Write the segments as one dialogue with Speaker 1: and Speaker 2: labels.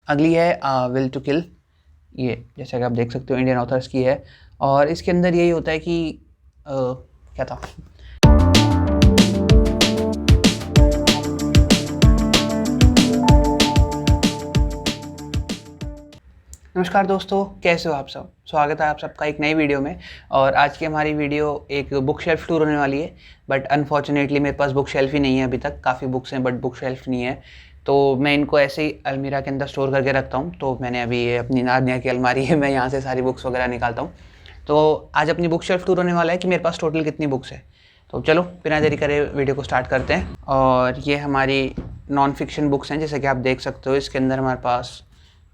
Speaker 1: अगली है will to kill. ये जैसा कि आप देख सकते हो इंडियन ऑथर्स की है, और इसके अंदर यही होता है कि क्या था। नमस्कार दोस्तों, कैसे हो आप सब। स्वागत है आप सबका एक नई वीडियो में। और आज की हमारी वीडियो एक बुक शेल्फ टूर होने वाली है, बट अनफॉर्चुनेटली मेरे पास बुक शेल्फ ही नहीं है अभी तक। काफ़ी बुक्स हैं बट बुक शेल्फ नहीं है, तो मैं इनको ऐसे ही अलमीरा के अंदर स्टोर करके रखता हूँ। तो मैंने अभी ये अपनी नादिया की अलमारी है, मैं यहाँ से सारी बुक्स वगैरह निकालता हूँ। तो आज अपनी बुक शेल्फ टूर होने वाला है कि मेरे पास टोटल कितनी बुक्स है। तो चलो बिना देरी करे वीडियो को स्टार्ट करते हैं। और ये हमारी नॉन फिक्शन बुक्स हैं, जैसे कि आप देख सकते हो। इसके अंदर हमारे पास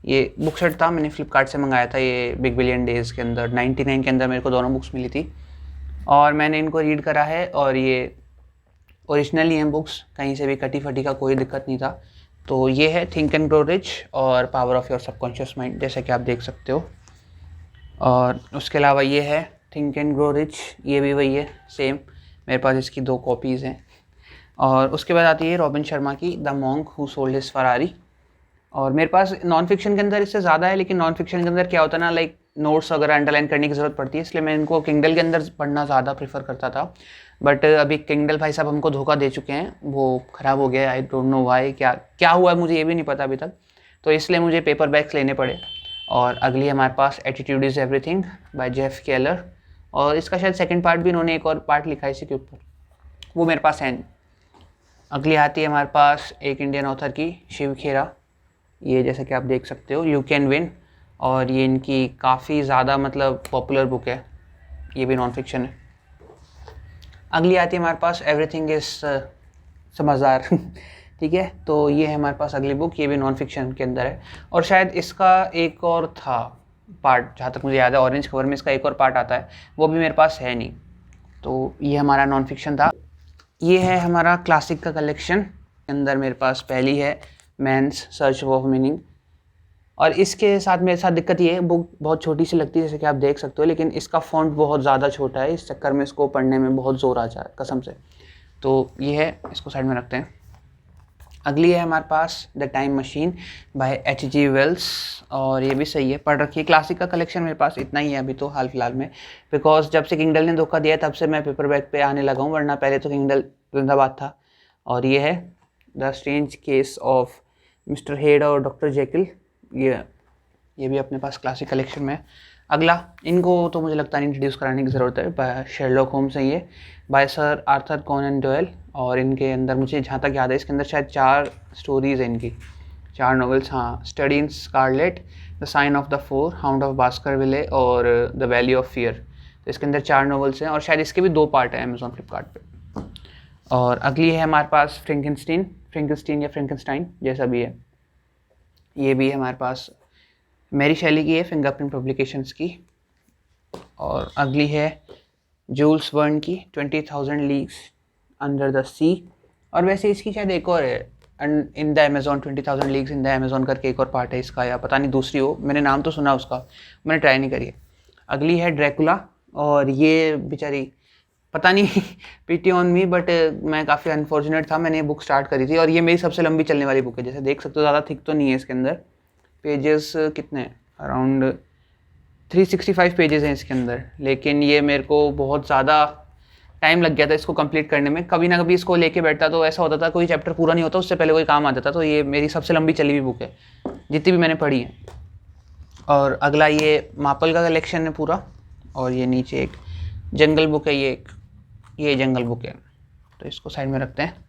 Speaker 1: ये बुक सेट था, मैंने फ्लिपकार्ट से मंगाया था। ये बिग बिलियन डेज़ के अंदर 99 के अंदर मेरे को दोनों बुक्स मिली थी, और मैंने इनको रीड करा है। और ये ओरिजिनल ही हैं बुक्स, कहीं से भी कटी फटी का कोई दिक्कत नहीं था। तो ये है थिंक एंड ग्रो रिच और power of your subconscious mind, जैसे कि आप देख सकते हो। और उसके अलावा ये है थिंक एंड ग्रो रिच, ये भी वही है सेम। मेरे पास इसकी 2 कॉपीज़ हैं। और उसके बाद आती है रॉबिन शर्मा की the monk who sold his Ferrari. और मेरे पास नॉन फिक्शन के अंदर इससे ज़्यादा है, लेकिन नॉन फिक्शन के अंदर क्या होता है ना, लाइक नोट्स वगैरह अंडरलाइन करने की ज़रूरत पड़ती है, इसलिए मैं इनको किंडल के अंदर पढ़ना ज़्यादा प्रेफर करता था। बट अभी किंडल भाई साहब हमको धोखा दे चुके हैं, वो ख़राब हो गया। आई डोंट नो वाई, क्या हुआ है मुझे ये भी नहीं पता अभी तक। तो इसलिए मुझे पेपर बैग्स लेने पड़े। और अगली हमारे पास attitude is everything by Jeff Keller, और इसका शायद सेकेंड पार्ट भी इन्होंने एक और पार्ट लिखा है इसी के ऊपर, वो मेरे पास है नहीं। अगली आती है हमारे पास एक इंडियन ऑथर की, शिव खेरा। ये जैसे कि आप देख सकते हो यू कैन विन, और ये इनकी काफ़ी ज़्यादा मतलब पॉपुलर बुक है, ये भी नॉन फिक्शन है। अगली आती है हमारे पास एवरीथिंग इज समझदार ठीक है, तो ये है हमारे पास अगली बुक, ये भी नॉन फिक्शन के अंदर है। और शायद इसका एक और था पार्ट, जहाँ तक मुझे याद है ऑरेंज कवर में इसका एक और पार्ट आता है, वो भी मेरे पास है नहीं। तो ये हमारा नॉन फिक्शन था। ये है हमारा क्लासिक का कलेक्शन, के अंदर मेरे पास पहली है मैंस सर्च ऑफ मीनिंग। और इसके साथ मेरे साथ दिक्कत ये है, बुक बहुत छोटी सी लगती है जैसे कि आप देख सकते हो, लेकिन इसका फ़ॉन्ट बहुत ज़्यादा छोटा है, इस चक्कर में इसको पढ़ने में बहुत ज़ोर आ जाए कसम से। तो ये है, इसको साइड में रखते हैं। अगली है हमारे पास the time machine by H.G. Wells, और ये भी सही है, पढ़ रखी है। क्लासिक का कलेक्शन मेरे पास इतना ही है अभी तो हाल फिलहाल में, बिकॉज जब से किंडल ने धोखा दिया तब से मैं पेपर बैग पे आने लगा हूँ, वरना पहले तो किंडल जिंदाबाद था। और ये है the strange case of mister head और डॉक्टर जेकिल, ये भी अपने पास क्लासिक कलेक्शन में है। अगला, इनको तो मुझे लगता नहीं इंट्रोड्यूस कराने की ज़रूरत है, बाय शेरलॉक होम्स है ये, by sir Arthur Conan Doyle. और इनके अंदर मुझे जहाँ तक याद है इसके अंदर शायद 4 स्टोरीज़ हैं इनकी, 4 नॉवेल्स। हाँ, study in scarlet, the sign of the four, hound of Baskerville और द वैली ऑफ फियर। तो इसके अंदर 4 नॉवेल्स हैं, और शायद इसके भी 2 पार्ट हैं अमेजोन फ्लिपकार्ट पे। और अगली है हमारे पास फ्रेंकेनस्टीन या फ्रेंकेनस्टाइन जैसा भी है, ये भी है हमारे पास मेरी शैली की है, फिंगरप्रिंट पब्लिकेशंस की। और अगली है जूल्स वर्न की 20,000 लीग्स अंडर द सी। और वैसे इसकी शायद एक और है, in the Amazon 20,000 leagues in the Amazon करके एक और पार्ट है इसका, या पता नहीं दूसरी हो, मैंने नाम तो सुना उसका, मैंने ट्राई नहीं करी है। अगली है ड्रैकुला, और ये बेचारी पता नहीं पीटी ऑन मी, बट मैं काफ़ी अनफॉर्चुनेट था, मैंने ये बुक स्टार्ट करी थी, और ये मेरी सबसे लंबी चलने वाली बुक है। जैसे देख सकते हो ज़्यादा थिक तो नहीं है इसके अंदर, पेजेस कितने, अराउंड 365 पेजेस हैं इसके अंदर, लेकिन ये मेरे को बहुत ज़्यादा टाइम लग गया था इसको कंप्लीट करने में। कभी ना कभी इसको लेके बैठता तो ऐसा होता था कोई चैप्टर पूरा नहीं होता उससे पहले कोई काम आ जाता। तो ये मेरी सबसे लंबी चली हुई बुक है जितनी भी मैंने पढ़ी है। और अगला ये मापल का कलेक्शन है पूरा, और ये नीचे एक जंगल बुक है, ये जंगल बुक है, तो इसको साइड में रखते हैं।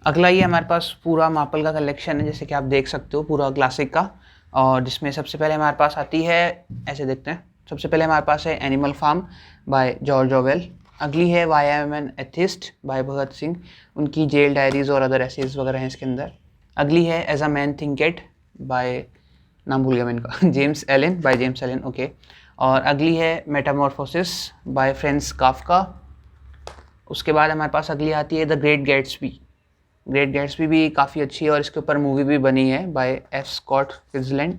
Speaker 1: अगला ये हमारे पास पूरा मापल का कलेक्शन है, जैसे कि आप देख सकते हो पूरा क्लासिक का, और जिसमें सबसे पहले हमारे पास आती है, ऐसे देखते हैं, सबसे पहले हमारे पास है animal farm by George Orwell. अगली है why I am an atheist by Bhagat Singh, उनकी जेल डायरीज और अदर एसेज वगैरह हैं इसके अंदर। अगली है as a man thinketh by, नाम भूल गया मैं इनका जेम्स एलन, ओके। और अगली है मेटामॉर्फोसिस बाय फ्रेंस काफ्का। उसके बाद हमारे पास अगली आती है द ग्रेट गैट्सबी भी काफ़ी अच्छी है, और इसके ऊपर मूवी भी बनी है बाय एफ स्कॉट फिट्जलैंड।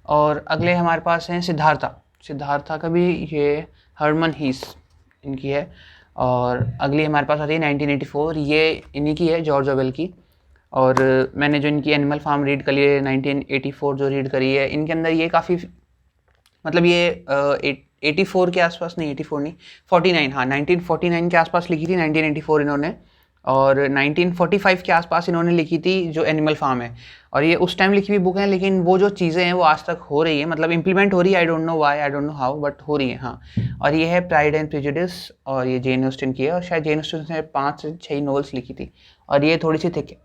Speaker 1: और अगले हमारे पास हैं सिद्धार्था का भी, ये हरमन हीस इनकी है। और अगली हमारे पास आती है 1984, ये इन्हीं की है, जॉर्ज ऑरवेल की। और मैंने जो इनकी एनिमल फार्म रीड करी है 1984 जो रीड करी है, इनके अंदर ये काफ़ी मतलब ये 84 के आसपास नहीं, 84 नहीं 49, हाँ 1949 के आसपास लिखी थी 1984 इन्होंने, और 1945 के आसपास इन्होंने लिखी थी जो एनिमल फार्म है। और ये उस टाइम लिखी हुई बुक है, लेकिन वो जो चीज़ें हैं वो आज तक हो रही है, मतलब इम्प्लीमेंट हो रही है। I don't know why, I don't know how, but हो रही है हाँ। और ये है प्राइड एंड प्रेजुडिस, और ये जेन ऑस्टिन की है, और शायद जेन ऑस्टिन ने 5 से 6 नॉवेल्स लिखी थी, और ये थोड़ी सी थिक है।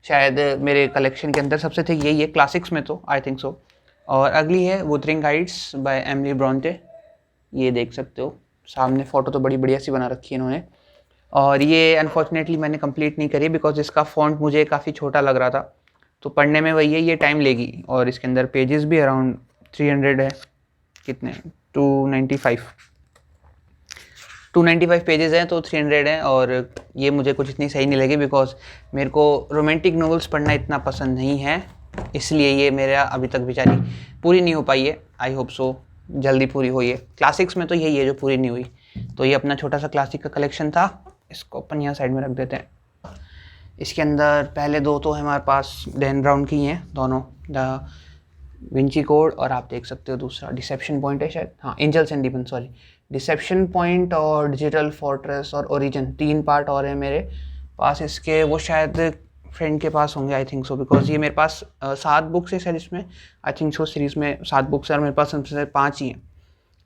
Speaker 1: शायद मेरे कलेक्शन के अंदर सबसे थिक यही है क्लासिक्स में, तो आई थिंक सो। और अगली है Wuthering Heights by Emily Bronte, ये देख सकते हो सामने, फ़ोटो तो बड़ी बढ़िया सी बना रखी है इन्होंने। और ये अनफॉर्चुनेटली मैंने कंप्लीट नहीं करी बिकॉज इसका फ़ॉन्ट मुझे काफ़ी छोटा लग रहा था, तो पढ़ने में वही है, ये टाइम लेगी। और इसके अंदर पेजेस भी अराउंड 300 है, कितने 295 पेजेस हैं, तो 300 हैं। और ये मुझे कुछ इतनी सही नहीं लगी बिकॉज मेरे को रोमांटिक नॉवेल्स पढ़ना इतना पसंद नहीं है, इसलिए ये मेरा अभी तक बेचारी पूरी नहीं हो पाई है। आई होप सो जल्दी पूरी हुई है। क्लासिक्स में तो यही है जो पूरी नहीं हुई। तो ये अपना छोटा सा क्लासिक का कलेक्शन था, इसको अपन यहाँ साइड में रख देते हैं। इसके अंदर पहले 2 तो हमारे पास डैन ब्राउन की हैं दोनों, द विंची कोड, और आप देख सकते हो दूसरा डिसेप्शन पॉइंट है शायद, हाँ angels and demon, sorry deception point और डिजिटल फोर्ट्रेस और ओरिजिन, 3 पार्ट और हैं मेरे पास इसके। वो शायद फ्रेंड के पास होंगे आई थिंक सो, बिकॉज ये मेरे पास 7 बुक्स है शायद इसमें, आई थिंक सो सीरीज़ में 7 बुक्स है, और मेरे पास सबसे 5 ही हैं,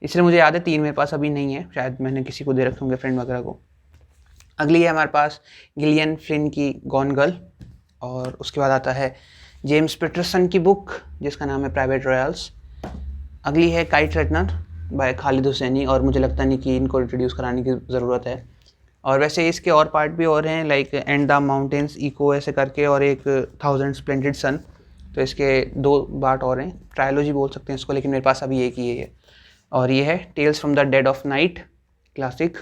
Speaker 1: इसलिए मुझे याद है 3 मेरे पास अभी नहीं है, शायद मैंने किसी को दे रखे होंगे फ्रेंड वगैरह को। अगली है हमारे पास गिलियन फ्लिन की गॉन गर्ल, और उसके बाद आता है जेम्स पीटरसन की बुक जिसका नाम है प्राइवेट रॉयल्स। अगली है काइट रेटनर बाय खालिद हुसैनी, और मुझे लगता नहीं कि इनको इंट्रोड्यूस कराने की ज़रूरत है। और वैसे इसके और पार्ट भी और हैं, like and the mountains echo ऐसे करके, और एक 1000 स्प्लेंडेड सन, तो इसके 2 पार्ट और हैं, ट्रायोलॉजी बोल सकते हैं इसको, लेकिन मेरे पास अभी एक ही है ये। और ये है tales from the dead of night classic.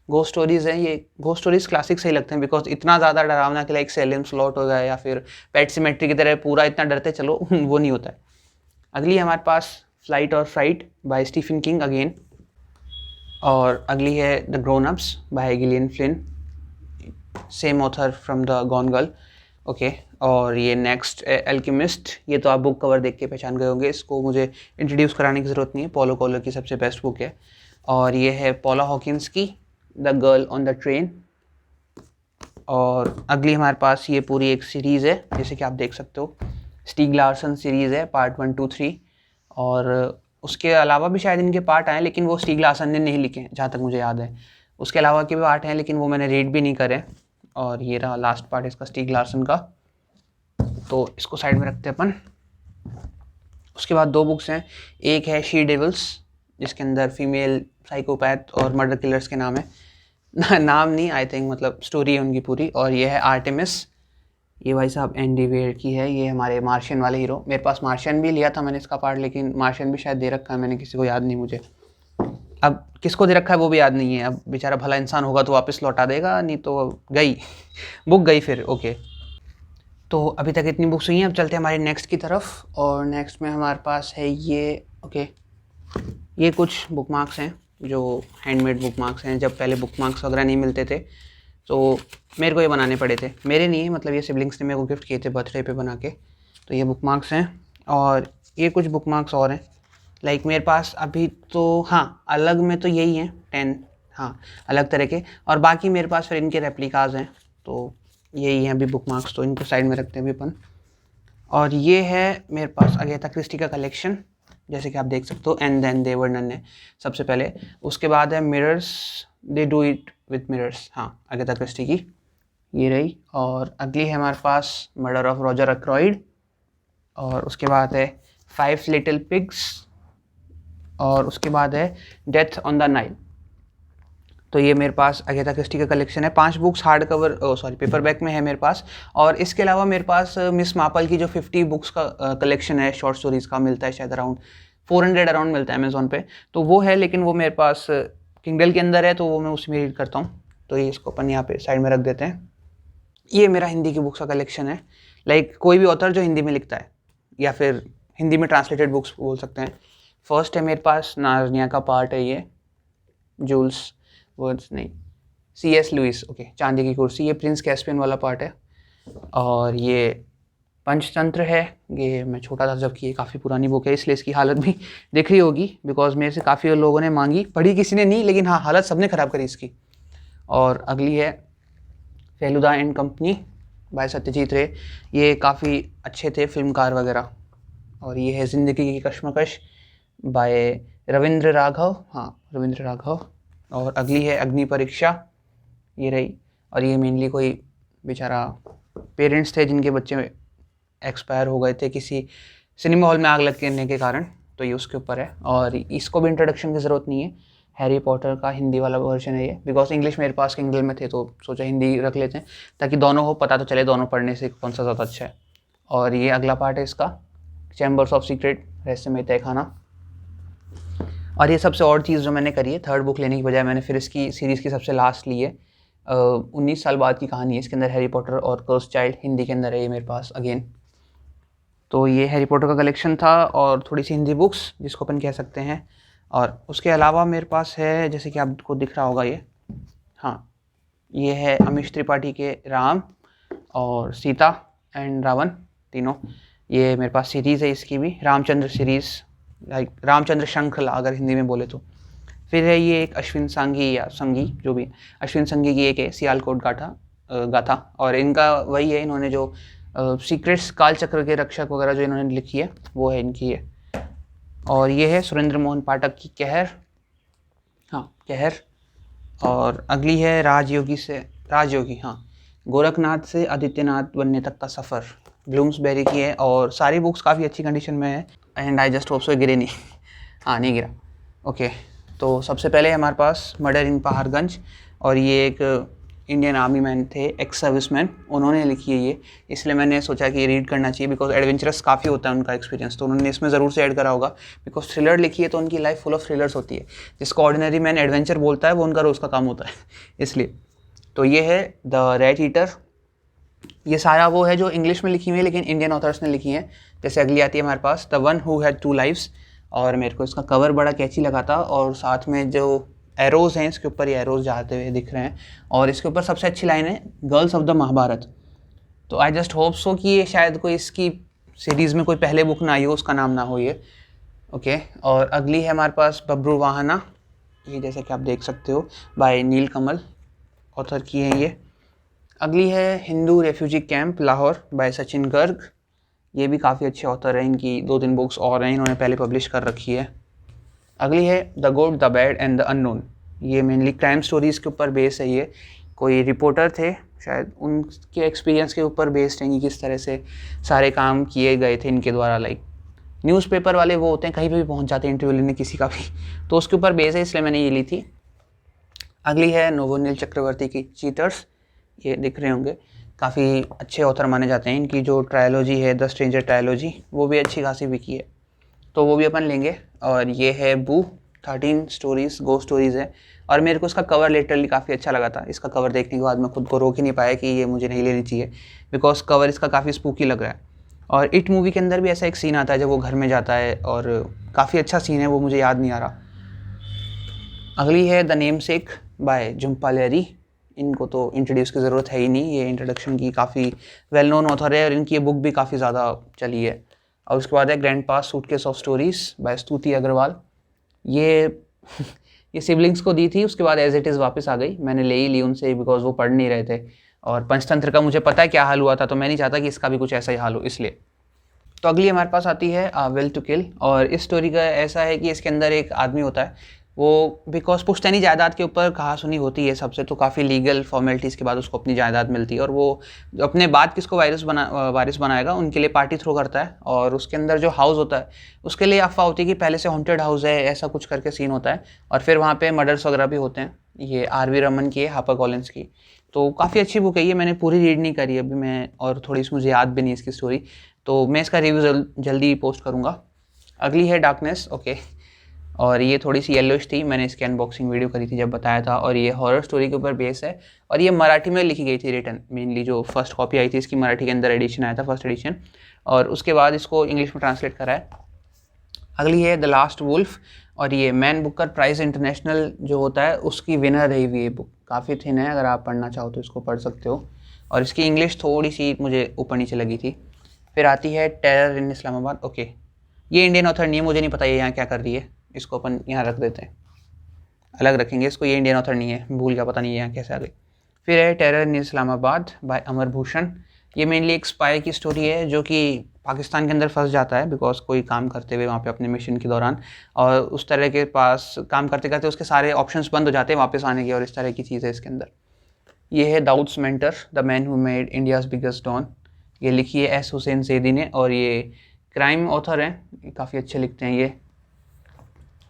Speaker 1: Ghost stories हैं, ये घोस्ट स्टोरीज़ क्लासिक सही लगते हैं बिकॉज इतना ज़्यादा डरावना कि लाइक सेलियम स्लॉट हो गया या फिर पेट सिमेट्री की तरह पूरा इतना डरते चलो वो नहीं होता है। अगली है हमारे पास फ्लाइट और fright by Stephen King again, और अगली है the grown ups by Gillian Flynn, same author from the gone girl, okay. और ये नेक्स्ट एल्केमिस्ट, ये तो आप बुक कवर देख के पहचान गए होंगे, इसको मुझे इंट्रोड्यूस कराने की ज़रूरत नहीं है, पॉलो कोएल्हो की सबसे बेस्ट बुक है। और ये है पॉला हॉकिंस की the girl on the train. और अगली हमारे पास ये पूरी एक सीरीज़ है, जैसे कि आप देख सकते हो स्टीग लार्सन सीरीज़ है, पार्ट 1, 2, 3, और उसके अलावा भी शायद इनके पार्ट आए, लेकिन वो स्टीग लार्सन ने नहीं लिखे जहाँ तक मुझे याद है। उसके अलावा के भी पार्ट हैं, लेकिन वो मैंने रीड भी नहीं करे। और ये रहा लास्ट पार्ट इसका स्टीग लार्सन का, तो इसको साइड में रखते हैं अपन। उसके बाद 2 बुक्स हैं, एक है शी डेविल्स जिसके अंदर फीमेल साइकोपैथ और मर्डर किलर्स के नाम है नाम नहीं, आई थिंक मतलब स्टोरी है उनकी पूरी। और ये है आर्टेमिस, ये भाई साहब एंडी वेयर की है, ये हमारे मार्शियन वाले हीरो। मेरे पास मार्शियन भी लिया था मैंने इसका पार्ट, लेकिन मार्शियन भी शायद दे रखा है मैंने किसी को, याद नहीं मुझे, अब किसको दे रखा है वो भी याद नहीं है। अब बेचारा भला इंसान होगा तो वापस लौटा देगा, नहीं तो गई बुक गई फिर, ओके। तो अभी तक इतनी बुक्स हुई हैं, अब चलते हैं हमारे नेक्स्ट की तरफ। और नेक्स्ट में हमारे पास है ये, ओके, ये कुछ बुक मार्क्स हैं जो हैंडमेड बुक मार्क्स हैं। जब पहले बुक मार्क्स वगैरह नहीं मिलते थे तो मेरे को ये बनाने पड़े थे, मेरे नहीं है मतलब ये सिबलिंग्स ने मेरे को गिफ्ट किए थे बर्थडे पे बना के। तो ये बुक मार्क्स हैं, और ये कुछ बुक मार्क्स और हैं, लाइक मेरे पास अभी तो, हाँ अलग में तो यही हैं 10, हाँ अलग तरह के, और बाकी मेरे पास फिर इनके रेप्लिकाज हैं, तो यही हैं अभी बुक मार्क्स, तो इनको साइड में रखते हैं अभी अपन। और ये है मेरे पास अगेथा क्रिस्टी का कलेक्शन, जैसे कि आप देख सकते हो, and then they were none है सबसे पहले। उसके बाद है mirrors, they do it with mirrors, हाँ अगेथा क्रिस्टी की ये रही। और अगली है हमारे पास मर्डर ऑफ रॉजर अक्रॉइड, और उसके बाद है 5 लिटिल पिग्स, और उसके बाद है डेथ ऑन द नाइल। तो ये मेरे पास अगेथा क्रिस्टी का कलेक्शन है। 5 books hard cover, sorry paper back में है मेरे पास। और इसके अलावा मेरे पास मिस मार्पल की जो 50 बुक्स का कलेक्शन है शॉर्ट स्टोरीज़ का, मिलता है शायद अराउंड 400 अराउंड मिलता है अमेज़ॉन पे, तो वो है, लेकिन वो मेरे पास किंडल के अंदर है, तो वो मैं उसी में रीड करता हूँ। तो ये इसको अपन यहाँ पे साइड में रख देते हैं। ये मेरा हिंदी की बुक्स का कलेक्शन है, लाइक कोई भी ऑथर जो हिंदी में लिखता है या फिर हिंदी में ट्रांसलेटेड बुक्स बोल सकते हैं। फर्स्ट है मेरे पास नार्निया का पार्ट है ये, जूल्स वर्ड्स नहीं, C.S. लुइस, ओके, चांदी की कुर्सी, ये प्रिंस कैस्पियन वाला पार्ट है। और ये पंचतंत्र है, ये मैं छोटा था जबकि ये काफ़ी पुरानी बुक है, इसलिए इसकी हालत भी दिख रही होगी बिकॉज मेरे से काफ़ी लोगों ने मांगी, पढ़ी किसी ने नहीं, लेकिन हाँ हालत सबने ख़राब करी इसकी। और अगली है Feluda and company by Satyajit रे, ये काफ़ी अच्छे थे फिल्मकार वगैरह। और ये है ज़िंदगी की कश्मकश बाय रविंद्र राघव, हाँ रविंद्र राघव। और अगली है अग्नि परीक्षा, ये रही। और ये मेनली कोई बेचारा पेरेंट्स थे जिनके बच्चे एक्सपायर हो गए थे किसी सिनेमा हॉल में आग लगने के कारण, तो ये उसके ऊपर है। और इसको भी इंट्रोडक्शन की ज़रूरत नहीं है, हैरी पॉटर का हिंदी वाला वर्जन है ये, बिकॉज इंग्लिश मेरे पास किंडल में थे तो सोचा हिंदी रख लेते हैं ताकि दोनों हो, पता तो चले दोनों पढ़ने से कौन सा ज़्यादा अच्छा है। और ये अगला पार्ट है इसका, चैम्बर्स ऑफ सीक्रेट रहस्यमय तहखाना। और ये सबसे और चीज़ जो मैंने करी है, थर्ड बुक लेने की बजाय मैंने फिर इसकी सीरीज़ की सबसे लास्ट ली है। 19 साल बाद की कहानी है इसके अंदर, हैरी पॉटर और कर्स चाइल्ड, हिंदी के अंदर है ये मेरे पास अगेन। तो ये हैरी पॉटर का कलेक्शन था और थोड़ी सी हिंदी बुक्स जिसको अपन कह सकते हैं। और उसके अलावा मेरे पास है, जैसे कि आपको दिख रहा होगा ये, हाँ ये है अमीश त्रिपाठी के राम और सीता एंड रावण तीनों, ये मेरे पास सीरीज़ है इसकी भी, रामचंद्र सीरीज़, लाइक रामचंद्र श्रृंखला अगर हिंदी में बोले तो। फिर है ये एक अश्विन सांघी या संगी जो भी, अश्विन संगी की एक है सियालकोट गाथा, और इनका वही है, इन्होंने जो सीक्रेट्स काल चक्र के रक्षक वगैरह जो इन्होंने लिखी है वो है इनकी है। और ये है सुरेंद्र मोहन पाठक की कहर, हाँ कहर। और अगली है राजयोगी, हाँ गोरखनाथ से आदित्यनाथ बनने तक का सफ़र, ब्लूम्सबेरी की है। और सारी बुक्स काफ़ी अच्छी कंडीशन में है and I just hope so गिरे नहीं हाँ नहीं गिरा, ओके। तो सबसे पहले हमारे पास मर्डर इन पहाड़गंज, और ये एक इंडियन आर्मी मैन थे, एक्स सर्विसमैन, उन्होंने लिखी है ये, इसलिए मैंने सोचा कि ये रीड करना चाहिए बिकॉज एडवेंचरस काफ़ी होता है उनका एक्सपीरियंस, तो उन्होंने इसमें ज़रूर से ऐड करा होगा बिकॉज थ्रिलर लिखी है तो उनकी लाइफ फुल ऑफ थ्रिलर्स होती है, जिसको ऑर्डिनरी मैन एडवेंचर बोलता है वो उनका रोज़ का काम होता है इसलिए। तो ये है द रैट ईटर, ये सारा वो है जो इंग्लिश में लिखी हुई है लेकिन इंडियन ऑथर्स ने लिखी हैं। जैसे अगली आती है हमारे पास the one who had two lives, और मेरे को इसका कवर बड़ा कैची लगा था, और साथ में जो एरोज़ हैं इसके ऊपर, ये एरोज़ जाते हुए दिख रहे हैं, और इसके ऊपर सबसे अच्छी लाइन है गर्ल्स ऑफ द महाभारत। तो आई जस्ट होप सो कि ये शायद कोई इसकी सीरीज़ में कोई पहले बुक ना आई हो, उसका नाम ना हो ये, ओके। और अगली है हमारे पास बब्रू वाहना, ये जैसे कि आप देख सकते हो बाय नील कमल ऑथर की है ये। अगली है Hindu refugee camp Lahore by Sachin Garg, ये भी काफ़ी अच्छे ऑथर हैं, इनकी 2-3 बुक्स और हैं, इन्होंने पहले पब्लिश कर रखी है। अगली है the good the bad and the unknown, ये मेनली क्राइम स्टोरीज़ के ऊपर बेस है, ये कोई रिपोर्टर थे शायद, उनके एक्सपीरियंस के ऊपर बेस्ड हैं कि किस तरह से सारे काम किए गए थे इनके द्वारा, लाइक न्यूज़पेपर वाले वो होते हैं कहीं पे भी पहुंच जाते हैं इंटरव्यू लेने किसी का भी, तो उसके ऊपर बेस है, इसलिए मैंने ये ली थी। अगली है नोवोनील चक्रवर्ती की चीटर्स, ये दिख रहे होंगे, काफ़ी अच्छे ऑथर माने जाते हैं, इनकी जो ट्रायोलॉजी है द स्ट्रेंजर ट्रायोलॉजी वो भी अच्छी खासी बिकी है, तो वो भी अपन लेंगे। और ये है बू 13 स्टोरीज़ गो स्टोरीज़ है, और मेरे को इसका कवर लिटरली काफ़ी अच्छा लगा था, इसका कवर देखने के बाद मैं खुद को रोक ही नहीं पाया कि ये मुझे नहीं लेनी चाहिए बिकॉज कवर इसका काफ़ी स्पूकी लग रहा है। और इट मूवी के अंदर भी ऐसा एक सीन आता है जब वो घर में जाता है, और काफ़ी अच्छा सीन है, वो मुझे याद नहीं आ रहा। अगली है द नेमसेक बाय झुम्पा लहरी, इनको तो इंट्रोड्यूस की ज़रूरत है ही नहीं, ये इंट्रोडक्शन की काफ़ी वेल नोन ऑथर है और इनकी ये बुक भी काफ़ी ज़्यादा चली है। और उसके बाद है grandpa's suitcase of stories by Stuti Agarwal, ये ये सिबलिंग्स को दी थी, उसके बाद एज इट इज़ वापस आ गई, मैंने ले ही ली उनसे बिकॉज वो पढ़ नहीं रहे थे, और पंचतंत्र का मुझे पता है क्या हाल हुआ था, तो मैं नहीं चाहता कि इसका भी कुछ ऐसा ही हाल हो, इसलिए। तो अगली हमारे पास आती है विल टू किल, और इस स्टोरी का ऐसा है कि इसके अंदर एक आदमी होता है, वो बिकॉज पुश्तैनी जायदाद के ऊपर कहा सुनी होती है सबसे, तो काफ़ी लीगल फॉर्मेलिटीज़ के बाद उसको अपनी जायदाद मिलती है, और वो अपने बाद किसको वारिस बनाएगा उनके लिए पार्टी थ्रो करता है, और उसके अंदर जो हाउस होता है उसके लिए अफवाह होती है कि पहले से हॉन्टेड हाउस है, ऐसा कुछ करके सीन होता है, और फिर वहाँ पे मर्डर्स वगैरह भी होते हैं। ये आर.वी. रमन की है, हापर कॉलिंस की, तो काफ़ी अच्छी बुक है ये, मैंने पूरी रीड नहीं करी अभी मैं, और थोड़ी सी मुझे याद भी नहीं इसकी स्टोरी, तो मैं इसका रिव्यू जल्दी पोस्ट करूँगा। अगली है डार्कनेस, ओके, और ये थोड़ी सी येलोइश थी, मैंने इसकी अनबॉक्सिंग वीडियो करी थी जब बताया था, और ये हॉरर स्टोरी के ऊपर बेस है, और ये मराठी में लिखी गई थी रिटन, मेनली जो फर्स्ट कॉपी आई थी इसकी मराठी के अंदर एडिशन आया था, फर्स्ट एडिशन, और उसके बाद इसको इंग्लिश में ट्रांसलेट करा है। अगली है द लास्ट वुल्फ, और ये मैन बुकर प्राइज़ इंटरनेशनल जो होता है उसकी विनर रही हुई ये बुक, काफ़ी थिन है, अगर आप पढ़ना चाहो तो इसको पढ़ सकते हो। और इसकी इंग्लिश थोड़ी सी मुझे ऊपर नीचे लगी थी। फिर आती है टेरर इन इस्लामाबाद। ओके, ये इंडियन ऑथर नहीं है, मुझे नहीं पता ये यहाँ क्या कर रही है, इसको अपन यहाँ रख देते हैं, अलग रखेंगे इसको। ये इंडियन ऑथर नहीं है, भूल गया, पता नहीं यहाँ कैसे आ गई। फिर है टेरर इन इस्लामाबाद बाय अमर भूषण। ये मेनली एक स्पाई की स्टोरी है जो कि पाकिस्तान के अंदर फंस जाता है बिकॉज कोई काम करते हुए वहाँ पे अपने मिशन के दौरान, और उस तरह के पास काम करते करते उसके सारे ऑप्शंस बंद हो जाते हैं वापस आने के, और इस तरह की चीज़ है इसके अंदर। ये है Dawood's mentor the man who made India's biggest don. ये लिखी है एस हुसैन सैदी ने, और ये क्राइम ऑथर हैं, काफ़ी अच्छे लिखते हैं ये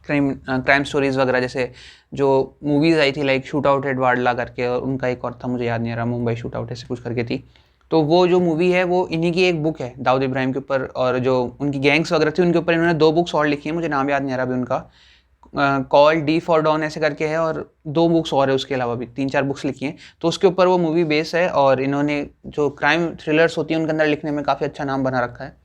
Speaker 1: क्राइम स्टोरीज़ वगैरह। जैसे जो मूवीज़ आई थी लाइक शूट आउट एट वाडला करके, और उनका एक और था मुझे याद नहीं आ रहा, मुंबई शूट आउट ऐसे कुछ करके थी। तो वो जो मूवी है वो इन्हीं की एक बुक है दाऊद इब्राहिम के ऊपर, और जो उनकी गैंग्स वगैरह थी उनके ऊपर इन्होंने 2 बुक्स और लिखी हैं, मुझे नाम याद नहीं आ रहा अभी उनका। कॉल डी फॉर डॉन ऐसे करके है, और 2 बुक्स और है उसके अलावा भी 3-4 बुक्स लिखी हैं। तो उसके ऊपर वो मूवी बेस है, और इन्होंने जो क्राइम थ्रिलर्स होती हैं उनके अंदर लिखने में काफ़ी अच्छा नाम बना रखा है।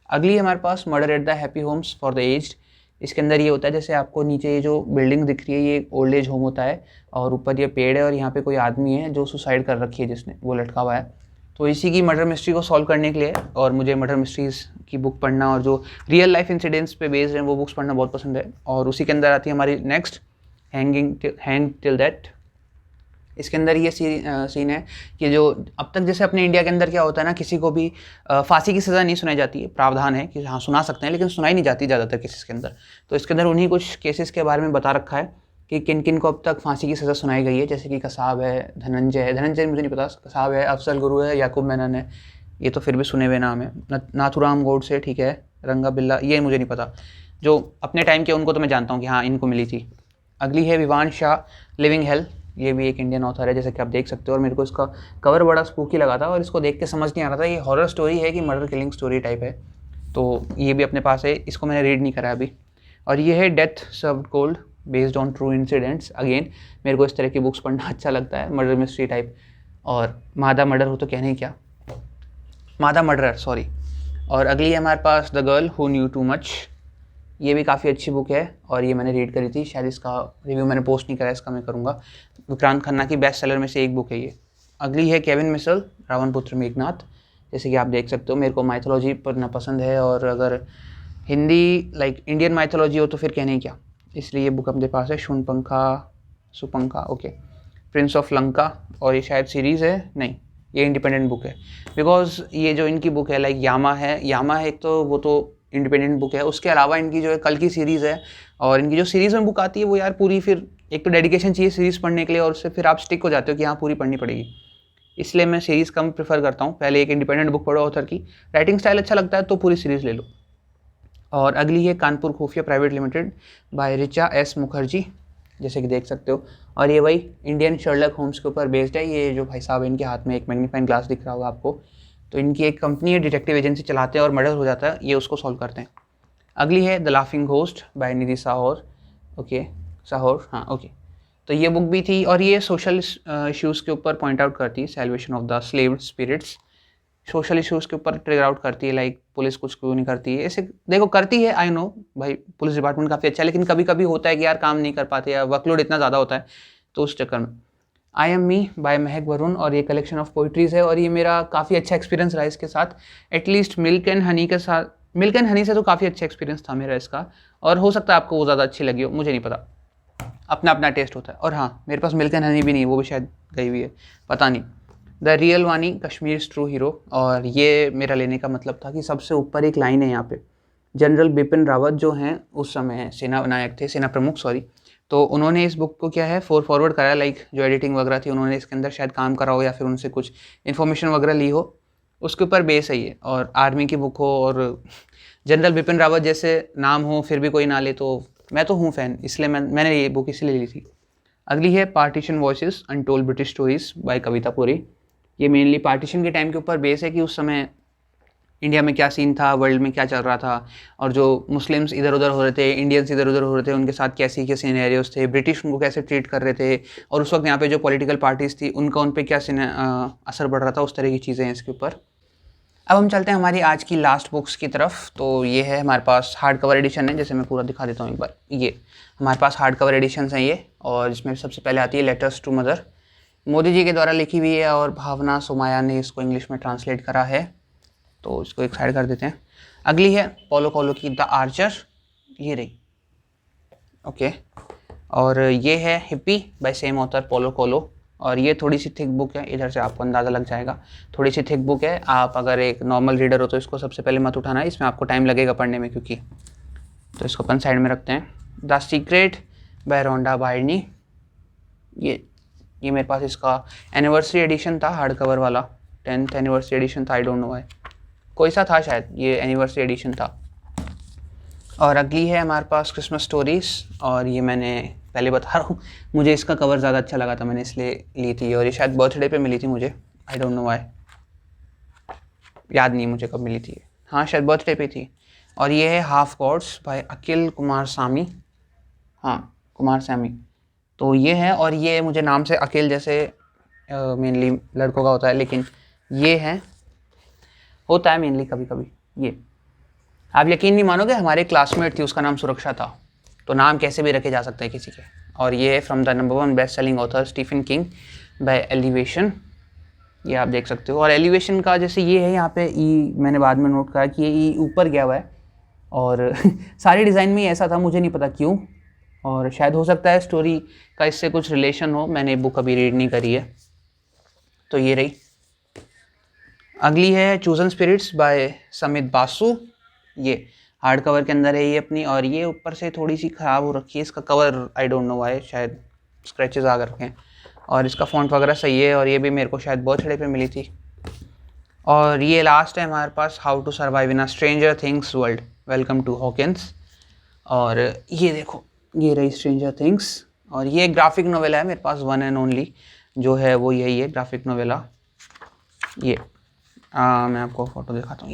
Speaker 1: अगली हमारे पास murder at the happy homes for the aged. इसके अंदर ये होता है जैसे आपको नीचे ये जो बिल्डिंग दिख रही है ये ओल्ड एज होम होता है, और ऊपर ये पेड़ है, और यहाँ पे कोई आदमी है जो सुसाइड कर रखी है जिसने, वो लटका हुआ है। तो इसी की मर्डर मिस्ट्री को सॉल्व करने के लिए, और मुझे मर्डर मिस्ट्रीज़ की बुक पढ़ना और जो रियल लाइफ इंसिडेंट्स पे बेस्ड हैं वो बुक्स पढ़ना बहुत पसंद है। और उसी के अंदर आती है हमारी नेक्स्ट हैंग टिल दैट। इसके अंदर ये सीन है कि जो अब तक जैसे अपने इंडिया के अंदर क्या होता है ना, किसी को भी फांसी की सज़ा नहीं सुनाई जाती है, प्रावधान है कि हाँ सुना सकते हैं लेकिन सुनाई नहीं जाती ज़्यादातर केसेस के अंदर। तो इसके अंदर उन्हीं कुछ केसेस के बारे में बता रखा है कि किन किन को अब तक फांसी की सज़ा सुनाई गई है। जैसे कि कसाब है, धनंजय मुझे नहीं पता, कसाब है, अफजल गुरु है, याकूब मेनन है, ये तो फिर भी सुने हुए नाम है, नाथुराम गोडसे, ठीक है, रंगा बिल्ला, ये मुझे नहीं पता। जो अपने टाइम के उनको तो मैं जानता हूँ कि हाँ इनको मिली थी। अगली है विवान शाह लिविंग हेल। ये भी एक इंडियन ऑथर है जैसे कि आप देख सकते हो, और मेरे को इसका कवर बड़ा स्पूकी लगा था और इसको देख के समझ नहीं आ रहा था ये हॉरर स्टोरी है कि मर्डर किलिंग स्टोरी टाइप है। तो ये भी अपने पास है, इसको मैंने रीड नहीं करा अभी। और ये है death served cold based on true incidents. Again मेरे को इस तरह की बुक्स पढ़ना अच्छा लगता है, मर्डर मिस्ट्री टाइप। और मादा मर्डर हो तो कहने ही क्या, मादा मर्डरर सॉरी। और अगली है हमारे पास the girl who knew too much. ये भी काफ़ी अच्छी बुक है और ये मैंने रीड करी थी, शायद इसका रिव्यू मैंने पोस्ट नहीं करा, इसका मैं करूँगा। विक्रांत खन्ना की बेस्ट सेलर में से एक बुक है ये। अगली है केविन मिसल रावणपुत्र मेघनाथ। जैसे कि आप देख सकते हो मेरे को माइथोलॉजी पढ़ना पसंद है, और अगर हिंदी लाइक इंडियन माइथोलॉजी हो तो फिर कहने क्या, इसलिए ये बुक अपने पास है। सुपंखा ओके, प्रिंस ऑफ लंका। और ये शायद सीरीज़ है, नहीं ये इंडिपेंडेंट बुक है, बिकॉज ये जो इनकी बुक है लाइक यामा है एक, तो वो तो इंडिपेंडेंट बुक है। उसके अलावा इनकी जो है कल की सीरीज़ है, और इनकी जो सीरीज़ में बुक आती है वो यार पूरी, फिर एक तो डेडिकेशन चाहिए सीरीज़ पढ़ने के लिए, और उससे फिर आप स्टिक हो जाते हो कि हाँ पूरी पढ़नी पड़ेगी। इसलिए मैं सीरीज़ कम प्रेफर करता हूँ, पहले एक इंडिपेंडेंट बुक पढ़ो ऑथर की, राइटिंग स्टाइल अच्छा लगता है तो पूरी सीरीज़ ले लो। और अगली है कानपुर खुफिया private limited by Richa S Mukherjee, जैसे कि देख सकते हो। और ये वही इंडियन शर्लक होम्स के ऊपर बेस्ड है। ये जो भाई साहब इनके हाथ में एक मैग्नीफाइंग ग्लास दिख रहा होगा आपको, तो इनकी एक कंपनी है, डिटेक्टिव एजेंसी चलाते हैं और मर्डर हो जाता है, ये उसको सॉल्व करते हैं। अगली है the laughing ghost by Nidhi Sahaur. Okay Sahaur, हाँ ओके। तो ये बुक भी थी, और ये सोशल इश्यूज़ के ऊपर पॉइंट आउट करती है, salvation of the slaved spirits. Social issues के ऊपर ट्रिगर आउट करती है, लाइक पुलिस कुछ क्यों नहीं करती है, ऐसे देखो करती है, आई नो भाई पुलिस डिपार्टमेंट काफ़ी अच्छा है, लेकिन कभी कभी होता है कि यार काम नहीं कर पाते या वर्कलोड इतना ज़्यादा होता है, तो उस चक्कर में। आई एम मी बाय महक वरुण, और ये कलेक्शन ऑफ पोइट्रीज़ है, और ये मेरा काफ़ी अच्छा एक्सपीरियंस रहा इसके साथ। एटलीस्ट मिल्क एंड हनी के साथ, मिल्क एंड हनी से तो काफ़ी अच्छा एक्सपीरियंस था मेरा इसका, और हो सकता है आपको वो ज़्यादा अच्छी लगी हो, मुझे नहीं पता, अपना अपना टेस्ट होता है। और हाँ मेरे पास मिल्क एंड हनी भी नहीं, वो भी शायद गई हुई है, पता नहीं। द रियल वानी कश्मीर ट्रू हीरो, और ये मेरा लेने का मतलब था कि सबसे ऊपर एक लाइन है यहाँ पे, जनरल बिपिन रावत जो हैं उस समय सेना नायक थे, सेना प्रमुख सॉरी, तो उन्होंने इस बुक को क्या है फॉरवर्ड करा, लाइक जो एडिटिंग वगैरह थी उन्होंने इसके अंदर शायद काम करा हो या फिर उनसे कुछ इन्फॉर्मेशन वगैरह ली हो, उसके ऊपर बेस है ये। और आर्मी की बुक हो और जनरल बिपिन रावत जैसे नाम हो फिर भी कोई ना ले, तो मैं तो हूँ फ़ैन, इसलिए मैंने ये बुक इसलिए ली थी। अगली है partition voices untold British stories by Kavita Puri. ये मेनली पार्टीशन के टाइम के ऊपर बेस है कि उस समय इंडिया में क्या सीन था, वर्ल्ड में क्या चल रहा था, और जो मुस्लिम्स इधर उधर हो रहे थे, इंडियंस इधर उधर हो रहे थे, उनके साथ कैसे क्या सिनेरियोस थे, ब्रिटिश उनको कैसे ट्रीट कर रहे थे, और उस वक्त यहाँ पे जो पॉलिटिकल पार्टीज़ थी उनका उन पर क्या असर पड़ रहा था, उस तरह की चीज़ें हैं इसके ऊपर। अब हम चलते हैं हमारी आज की लास्ट बुक्स की तरफ। तो ये है हमारे पास हार्ड कवर एडिशन है, जैसे मैं पूरा दिखा देता हूँ एक बार। ये हमारे पास हार्ड कवर एडिशंस हैं ये, और इसमें सबसे पहले आती है letters to mother. Modi ji के द्वारा लिखी हुई है और भावना सोमाया ने इसको इंग्लिश में ट्रांसलेट करा है, तो इसको एक साइड कर देते हैं। अगली है पोलो कोलो की द आर्चर, ये रही। ओके, और ये है हिप्पी बाय सेम ऑथर पोलो कोलो, और ये थोड़ी सी थिक बुक है, इधर से आपको अंदाज़ा लग जाएगा, थोड़ी सी थिक बुक है। आप अगर एक नॉर्मल रीडर हो तो इसको सबसे पहले मत उठाना, इसमें आपको टाइम लगेगा पढ़ने में क्योंकि। तो इसको अपन साइड में रखते हैं। द सीक्रेट बाय रोंडा बायर्नी, ये मेरे पास इसका एनिवर्सरी एडिशन था, हार्ड कवर वाला, 10th एनिवर्सरी एडिशन था, आई डोंट नो व्हाई, कोई सा था शायद, ये एनिवर्सरी एडिशन था। और अगली है हमारे पास क्रिसमस स्टोरीज़, और ये मैंने पहले बता रहा हूँ, मुझे इसका कवर ज़्यादा अच्छा लगा था, मैंने इसलिए ली थी, और ये शायद बर्थडे पे मिली थी मुझे, आई डोंट नो व्हाई, याद नहीं मुझे कब मिली थी, हाँ शायद बर्थडे पे थी। और ये है half God's bye Akhil Kumar सामी, हाँ कुमार सामी, तो ये है। और ये मुझे नाम से अखिल जैसे मेनली लड़कों का होता है, लेकिन ये है, होता है मेनली कभी कभी। ये आप यकीन नहीं मानोगे, हमारे क्लासमेट थी, उसका नाम सुरक्षा था, तो नाम कैसे भी रखे जा सकते हैं किसी के। और ये है from the number 1 best selling author Stephen King by elevation, ये आप देख सकते हो। और एलिवेशन का जैसे ये है यहाँ पे ई, मैंने बाद में नोट करा कि ये ई ऊपर गया हुआ है, और सारी डिज़ाइन में ही ऐसा था, मुझे नहीं पता क्यों, और शायद हो सकता है स्टोरी का इससे कुछ रिलेशन हो, मैंने बुक अभी रीड नहीं करी है। तो ये रही। अगली है चूजन स्पिरिट्स बाय समित बासु, ये हार्ड कवर के अंदर है ये अपनी, और ये ऊपर से थोड़ी सी ख़राब हो रखी है, इसका cover I don't know why, शायद स्क्रैचेस आ रखे हैं, और इसका फ़ॉन्ट वगैरह सही है, और ये भी मेरे को शायद बर्थडे पे मिली थी। और ये लास्ट है हमारे पास how to survive in a stranger things world, welcome to Hawkins. और ये देखो, ये रही स्ट्रेंजर थिंग्स, और ये ग्राफिक नोवेला है मेरे पास, वन एंड ओनली जो है वो यही है ग्राफिक नोवेला। ये मैं आपको फ़ोटो दिखाता हूँ,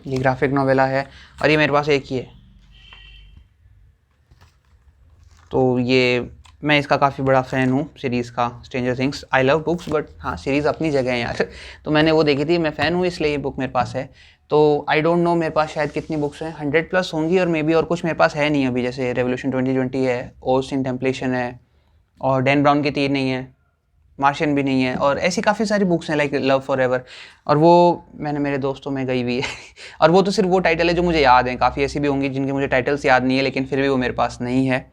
Speaker 1: ये ग्राफिक नोवेला है, और ये मेरे पास एक ही है। तो ये मैं इसका काफ़ी बड़ा फ़ैन हूँ सीरीज़ का, stranger things. I love books, but हाँ सीरीज़ अपनी जगह है यार। तो मैंने वो देखी थी, मैं फ़ैन हूँ इसलिए ये बुक मेरे पास है। तो आई डोंट नो मेरे पास शायद कितनी बुक्स हैं, 100+ होंगी, और मे बी और कुछ मेरे पास है नहीं अभी, जैसे रेवोल्यूशन 2020 है, ओस्ट इन टेम्पलेशन है, और डैन ब्राउन की तीर नहीं है, मार्शियन भी नहीं है, और ऐसी काफ़ी सारी बुक्स हैं लाइक लव फॉर एवर, और वो मैंने मेरे दोस्तों में गई हुई है। और वो तो सिर्फ वो टाइटल है जो मुझे याद हैं, काफ़ी ऐसी भी होंगी जिनके मुझे टाइटल्स याद नहीं है, लेकिन फिर भी वो मेरे पास नहीं है।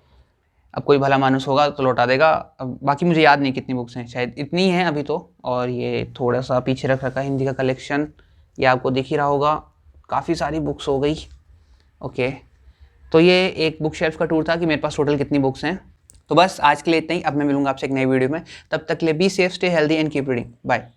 Speaker 1: अब कोई भला मानुस होगा तो लौटा देगा। अब बाकी मुझे याद नहीं कितनी बुक्स हैं, शायद इतनी हैं अभी तो। और ये थोड़ा सा पीछे रख रखा है हिंदी का कलेक्शन, ये आपको दिख ही रहा होगा, काफ़ी सारी बुक्स हो गई। ओके, तो ये एक बुक शेल्फ का टूर था कि मेरे पास टोटल कितनी बुक्स हैं। तो बस आज के लिए इतना ही, अब मैं मिलूंगा आपसे एक नई वीडियो में, तब तक के लिए be safe, stay healthy and keep reading, bye.